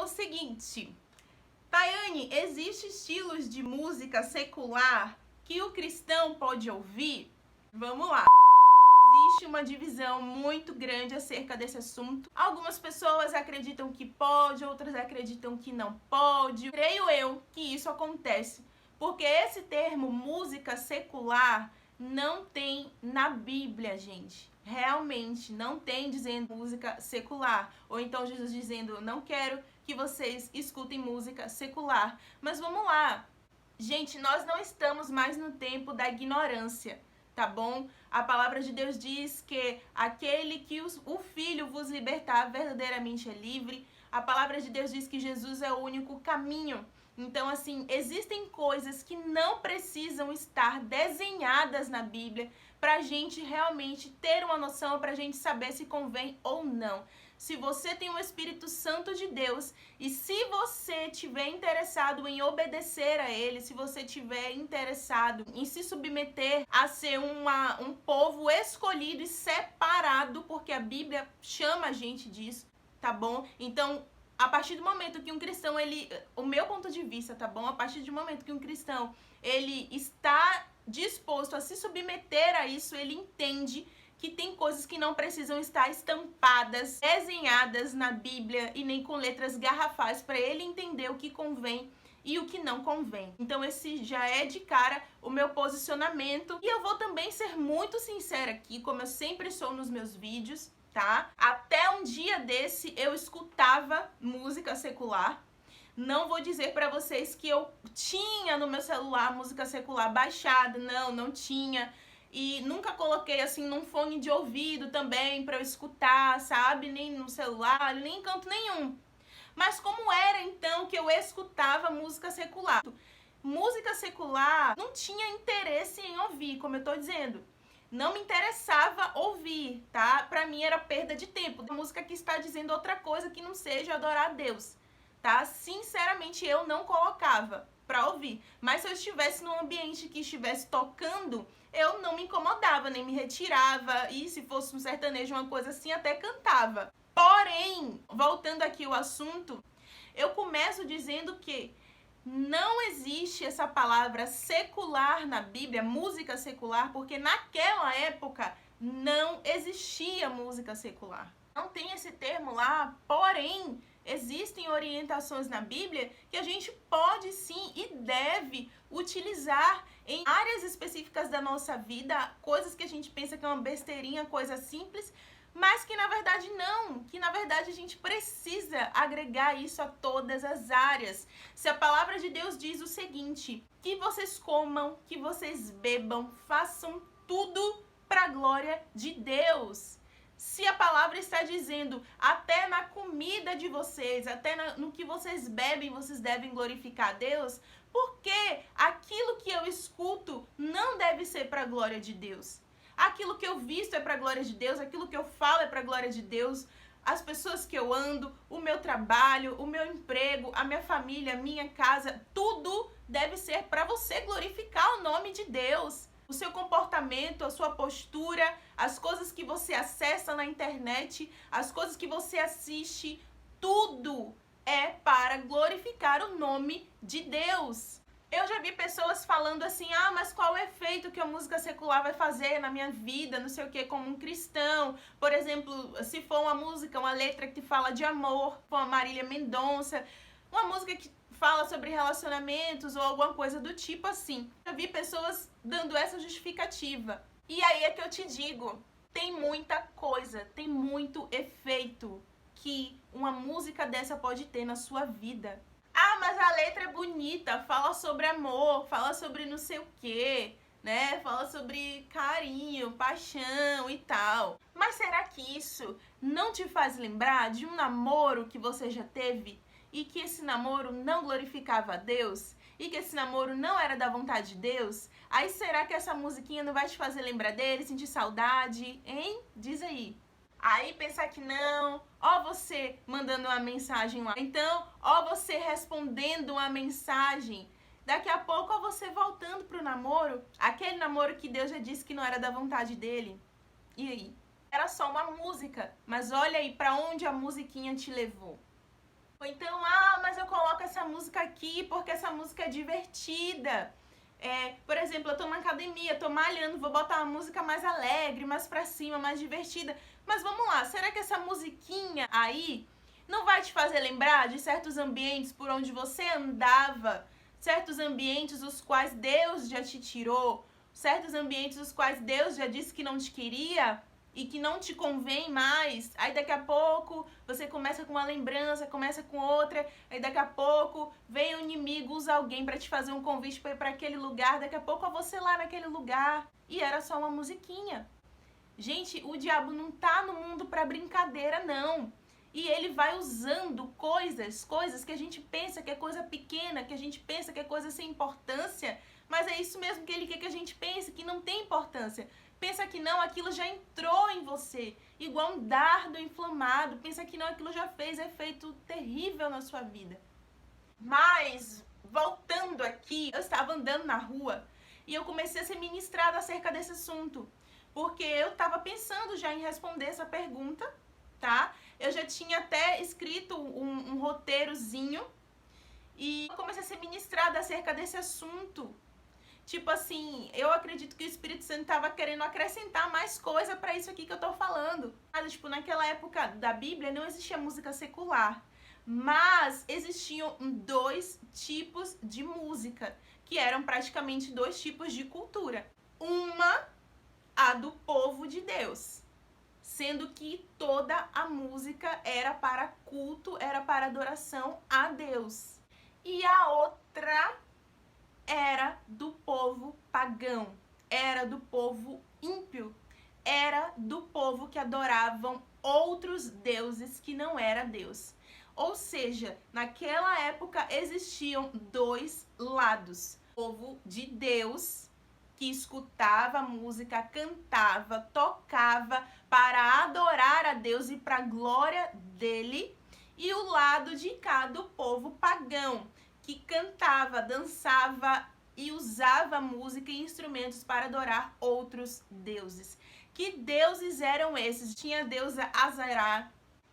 seguinte: Tayane, existem estilos de música secular que o cristão pode ouvir? Vamos lá. Existe uma divisão muito grande acerca desse assunto. Algumas pessoas acreditam que pode, outras acreditam que não pode. Creio eu que isso acontece porque esse termo música secular não tem na Bíblia, gente. Realmente não tem dizendo música secular. Ou então Jesus dizendo, não quero que vocês escutem música secular. Mas vamos lá. Gente, nós não estamos mais no tempo da ignorância, tá bom? A palavra de Deus diz que aquele que o Filho vos libertar verdadeiramente é livre. A palavra de Deus diz que Jesus é o único caminho. Então, assim, existem coisas que não precisam estar desenhadas na Bíblia para a gente realmente ter uma noção, para a gente saber se convém ou não. Se você tem o Espírito Santo de Deus e se você tiver interessado em obedecer a Ele, se você tiver interessado em se submeter a ser um povo escolhido e separado, porque a Bíblia chama a gente disso, tá bom? Então, a partir do momento que um cristão, o meu ponto de vista, tá bom? A partir do momento que um cristão, ele está disposto a se submeter a isso, ele entende que tem coisas que não precisam estar estampadas, desenhadas na Bíblia e nem com letras garrafais para ele entender o que convém e o que não convém. Então esse já é de cara o meu posicionamento. E eu vou também ser muito sincera aqui, como eu sempre sou nos meus vídeos, tá? Até um dia desse eu escutava música secular. Não vou dizer pra vocês que eu tinha no meu celular música secular baixada, não tinha. E nunca coloquei assim num fone de ouvido também pra eu escutar, sabe? Nem no celular, nem em canto nenhum. Mas como era então que eu escutava música secular? Música secular não tinha interesse em ouvir, como eu tô dizendo. Não me interessava ouvir, tá? Pra mim era perda de tempo. A música que está dizendo outra coisa que não seja adorar a Deus, tá? Sinceramente, eu não colocava pra ouvir. Mas se eu estivesse num ambiente que estivesse tocando, eu não me incomodava, nem me retirava. E se fosse um sertanejo, uma coisa assim, até cantava. Porém, voltando aqui ao assunto, eu começo dizendo que não existe essa palavra secular na Bíblia, música secular, porque naquela época não existia música secular. Não tem esse termo lá, porém, existem orientações na Bíblia que a gente pode sim e deve utilizar em áreas específicas da nossa vida, coisas que a gente pensa que é uma besteirinha, coisa simples, mas que na verdade não, que na verdade a gente precisa agregar isso a todas as áreas. Se a palavra de Deus diz o seguinte, que vocês comam, que vocês bebam, façam tudo para a glória de Deus. Se a palavra está dizendo, até na comida de vocês, até no que vocês bebem, vocês devem glorificar a Deus, porque aquilo que eu escuto não deve ser para a glória de Deus. Aquilo que eu visto é para a glória de Deus, aquilo que eu falo é para a glória de Deus, as pessoas que eu ando, o meu trabalho, o meu emprego, a minha família, a minha casa, tudo deve ser para você glorificar o nome de Deus. O seu comportamento, a sua postura, as coisas que você acessa na internet, as coisas que você assiste, tudo é para glorificar o nome de Deus. Eu já vi pessoas falando assim, mas qual o efeito que a música secular vai fazer na minha vida, não sei o que, como um cristão. Por exemplo, se for uma música, uma letra que fala de amor, como a Marília Mendonça, uma música que fala sobre relacionamentos ou alguma coisa do tipo assim. Eu vi pessoas dando essa justificativa. E aí é que eu te digo, tem muita coisa, tem muito efeito que uma música dessa pode ter na sua vida. Mas a letra é bonita, fala sobre amor, fala sobre não sei o quê, né? Fala sobre carinho, paixão e tal. Mas será que isso não te faz lembrar de um namoro que você já teve e que esse namoro não glorificava a Deus? E que esse namoro não era da vontade de Deus? Aí será que essa musiquinha não vai te fazer lembrar dele, sentir saudade, hein? Diz aí. Aí pensar que não, você mandando uma mensagem lá. Então, você respondendo uma mensagem. Daqui a pouco, você voltando pro namoro. Aquele namoro que Deus já disse que não era da vontade dele. E aí? Era só uma música. Mas olha aí pra onde a musiquinha te levou. Ou então, mas eu coloco essa música aqui porque essa música é divertida. Por exemplo, eu tô na academia, tô malhando, vou botar uma música mais alegre, mais pra cima, mais divertida. Mas vamos lá, será que essa musiquinha aí não vai te fazer lembrar de certos ambientes por onde você andava, certos ambientes os quais Deus já te tirou, certos ambientes os quais Deus já disse que não te queria e que não te convém mais? Aí daqui a pouco você começa com uma lembrança, começa com outra, aí daqui a pouco vem o inimigo, usa alguém para te fazer um convite para ir para aquele lugar, daqui a pouco é você lá naquele lugar e era só uma musiquinha. Gente, o diabo não tá no mundo para brincadeira, não. E ele vai usando coisas que a gente pensa que é coisa pequena, que a gente pensa que é coisa sem importância, mas é isso mesmo que ele quer que a gente pense, que não tem importância. Pensa que não, aquilo já entrou em você, igual um dardo inflamado. Pensa que não, aquilo já fez efeito terrível na sua vida. Mas, voltando aqui, eu estava andando na rua e eu comecei a ser ministrada acerca desse assunto, porque eu estava pensando já em responder essa pergunta, tá? Eu já tinha até escrito um roteirozinho e eu comecei a ser ministrada acerca desse assunto. Tipo assim, eu acredito que o Espírito Santo estava querendo acrescentar mais coisa para isso aqui que eu tô falando. Mas, tipo, naquela época da Bíblia não existia música secular, mas existiam dois tipos de música, que eram praticamente dois tipos de cultura. Uma, a do povo de Deus, sendo que toda a música era para culto, era para adoração a Deus. E a outra era do povo pagão, era do povo ímpio, era do povo que adoravam outros deuses que não era Deus. Ou seja, naquela época existiam dois lados. O povo de Deus, que escutava a música, cantava, tocava para adorar a Deus e para a glória dele, e o lado de cá do povo pagão, que cantava, dançava e usava música e instrumentos para adorar outros deuses. Que deuses eram esses? Tinha a deusa Azará,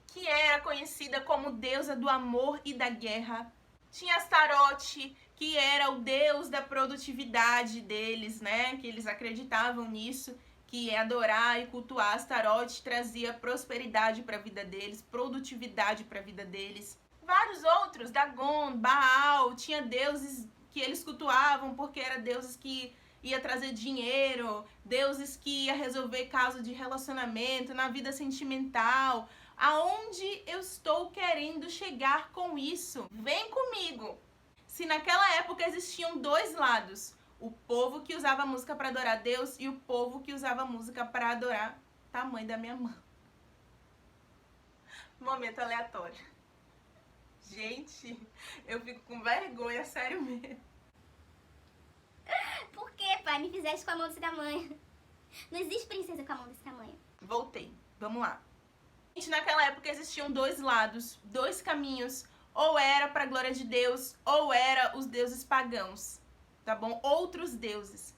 que era conhecida como deusa do amor e da guerra. Tinha Astarote, que era o deus da produtividade deles, né? Que eles acreditavam nisso, que adorar e cultuar Astarote trazia prosperidade para a vida deles, produtividade para a vida deles. Vários outros, Dagon, Baal, tinha deuses que eles cultuavam porque eram deuses que ia trazer dinheiro, deuses que ia resolver caso de relacionamento, na vida sentimental. Aonde eu estou querendo chegar com isso? Vem comigo! Se naquela época existiam dois lados, o povo que usava música para adorar Deus e o povo que usava música para adorar tamanho da minha mão. Momento aleatório. Gente, eu fico com vergonha, sério mesmo. Por que, pai, me fizeste com a mão desse tamanho? Não existe princesa com a mão desse tamanho. Voltei, vamos lá. Gente, naquela época existiam dois lados, dois caminhos. Ou era para a glória de Deus, ou era os deuses pagãos, tá bom? Outros deuses,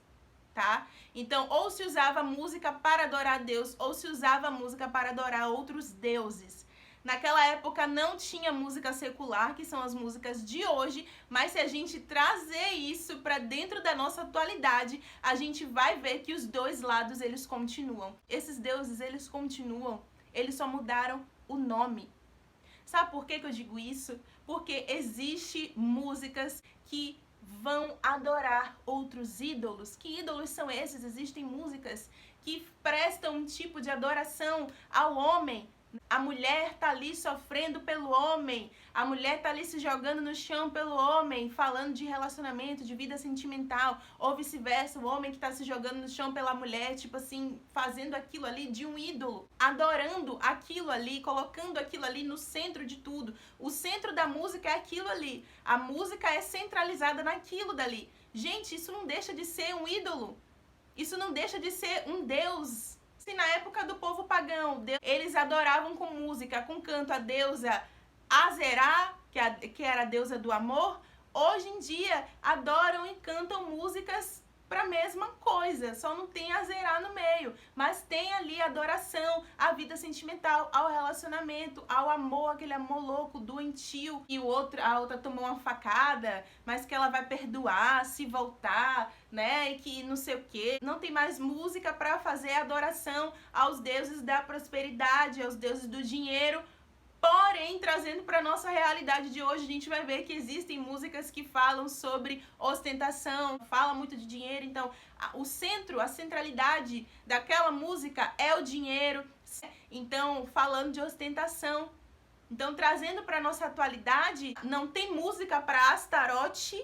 tá? Então, ou se usava música para adorar a Deus, ou se usava música para adorar outros deuses. Naquela época não tinha música secular, que são as músicas de hoje, mas se a gente trazer isso para dentro da nossa atualidade, a gente vai ver que os dois lados eles continuam. Esses deuses, eles continuam, eles só mudaram o nome. Sabe por que eu digo isso? Porque existe músicas que vão adorar outros ídolos. Que ídolos são esses? Existem músicas que prestam um tipo de adoração ao homem. A mulher tá ali sofrendo pelo homem, a mulher tá ali se jogando no chão pelo homem, falando de relacionamento, de vida sentimental, ou vice-versa, o homem que tá se jogando no chão pela mulher, tipo assim, fazendo aquilo ali de um ídolo, adorando aquilo ali, colocando aquilo ali no centro de tudo. O centro da música é aquilo ali, a música é centralizada naquilo dali. Gente, isso não deixa de ser um ídolo, isso não deixa de ser um deus. Se na época do povo pagão, eles adoravam com música, com canto a deusa Azerá, que era a deusa do amor, hoje em dia adoram e cantam músicas para a mesma coisa, só não tem a zerar no meio, mas tem ali a adoração, a vida sentimental, ao relacionamento, ao amor, aquele amor louco, doentio, e a outra tomou uma facada, mas que ela vai perdoar, se voltar, né, e que não sei o que. Não tem mais música para fazer adoração aos deuses da prosperidade, aos deuses do dinheiro. Porém, trazendo para nossa realidade de hoje, a gente vai ver que existem músicas que falam sobre ostentação, fala muito de dinheiro. Então, o centro, a centralidade daquela música é o dinheiro. Então, falando de ostentação. Então, trazendo para nossa atualidade, não tem música para Astarote,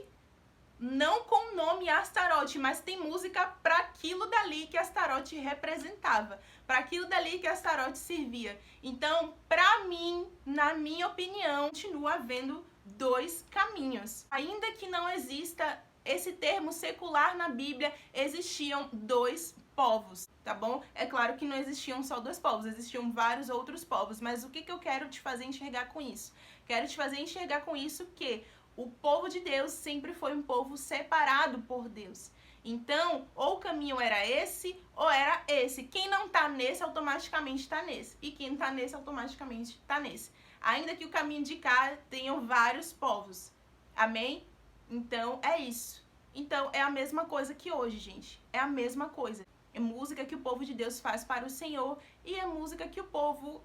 não com o nome Astarote, mas tem música para aquilo dali que Astarote representava, para aquilo dali que Astarote servia. Então, para mim, na minha opinião, continua havendo dois caminhos. Ainda que não exista esse termo secular na Bíblia, existiam dois povos, tá bom? É claro que não existiam só dois povos, existiam vários outros povos, mas o que eu quero te fazer enxergar com isso? Quero te fazer enxergar com isso que o povo de Deus sempre foi um povo separado por Deus. Então, ou o caminho era esse, ou era esse. Quem não tá nesse, automaticamente tá nesse. E quem tá nesse, automaticamente tá nesse. Ainda que o caminho de cá tenham vários povos. Amém? Então, é isso. Então, é a mesma coisa que hoje, gente. É a mesma coisa. É música que o povo de Deus faz para o Senhor e é música que o povo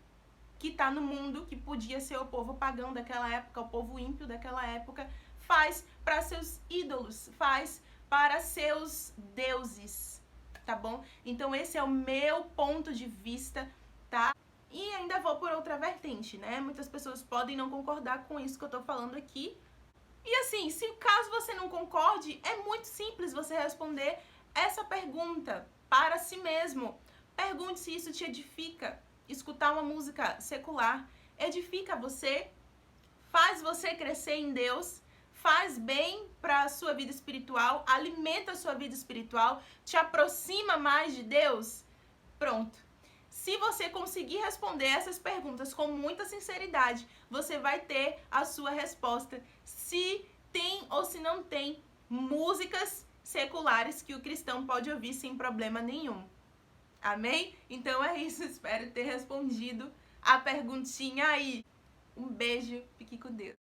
que está no mundo, que podia ser o povo pagão daquela época, o povo ímpio daquela época, faz para seus ídolos, faz para seus deuses, tá bom? Então esse é o meu ponto de vista, tá? E ainda vou por outra vertente, né? Muitas pessoas podem não concordar com isso que eu tô falando aqui. E assim, se caso você não concorde, é muito simples você responder essa pergunta para si mesmo. Pergunte se isso te edifica. Escutar uma música secular edifica você, faz você crescer em Deus, faz bem para a sua vida espiritual, alimenta a sua vida espiritual, te aproxima mais de Deus? Pronto. Se você conseguir responder essas perguntas com muita sinceridade, você vai ter a sua resposta. Se tem ou se não tem músicas seculares que o cristão pode ouvir sem problema nenhum. Amém? Então é isso, espero ter respondido a perguntinha aí. Um beijo, fique com Deus.